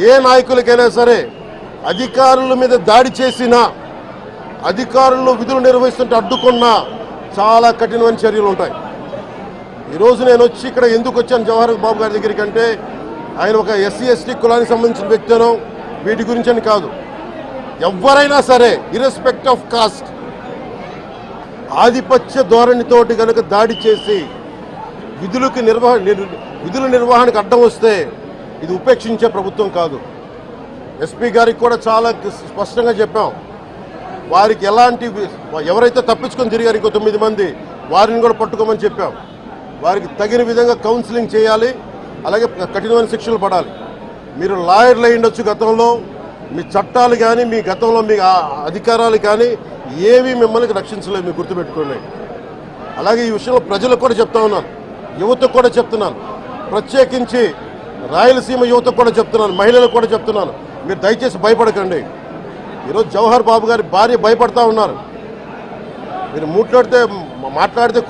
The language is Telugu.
ఏ నాయకులకైనా సరే అధికారుల మీద దాడి చేసినా, అధికారులు విధులు నిర్వహిస్తుంటే అడ్డుకున్నా చాలా కఠినమైన చర్యలు ఉంటాయి. ఈరోజు నేను వచ్చి ఇక్కడ ఎందుకు వచ్చాను జవహర్ బాబు గారి దగ్గరికి అంటే, ఆయన ఒక ఎస్సీ ఎస్టీ కులానికి సంబంధించిన వ్యక్తినో వీటి గురించి అని కాదు. ఎవరైనా సరే ఇర్రెస్పెక్ట్ ఆఫ్ కాస్ట్ ఆధిపత్య ధోరణితోటి కనుక దాడి చేసి విధుల నిర్వహణకు అడ్డం వస్తే ఇది ఉపేక్షించే ప్రభుత్వం కాదు. ఎస్పీ గారికి కూడా చాలా స్పష్టంగా చెప్పాం. వారికి ఎవరైతే తప్పించుకొని తిరిగారు ఇంకో 9 మంది వారిని కూడా పట్టుకోమని చెప్పాం. వారికి తగిన విధంగా కౌన్సిలింగ్ చేయాలి, అలాగే కఠినమైన శిక్షలు పడాలి. మీరు లాయర్లు అయి ఉండొచ్చు గతంలో, మీ చట్టాలు కానీ మీ గతంలో మీ అధికారాలు కానీ ఏవి మిమ్మల్ని రక్షించలేదు, మీరు గుర్తుపెట్టుకోండి. అలాగే ఈ విషయంలో ప్రజలకు కూడా చెప్తా ఉన్నాను, యువతకు కూడా చెప్తున్నాను, ప్రత్యేకించి రాయలసీమ యువతకు కూడా చెప్తున్నాను, మహిళలకు కూడా చెప్తున్నాను, మీరు దయచేసి భయపడకండి. ఈరోజు జవహర్ బాబు గారి భార్య భయపడతా ఉన్నారు. మీరు మాట్లాడితే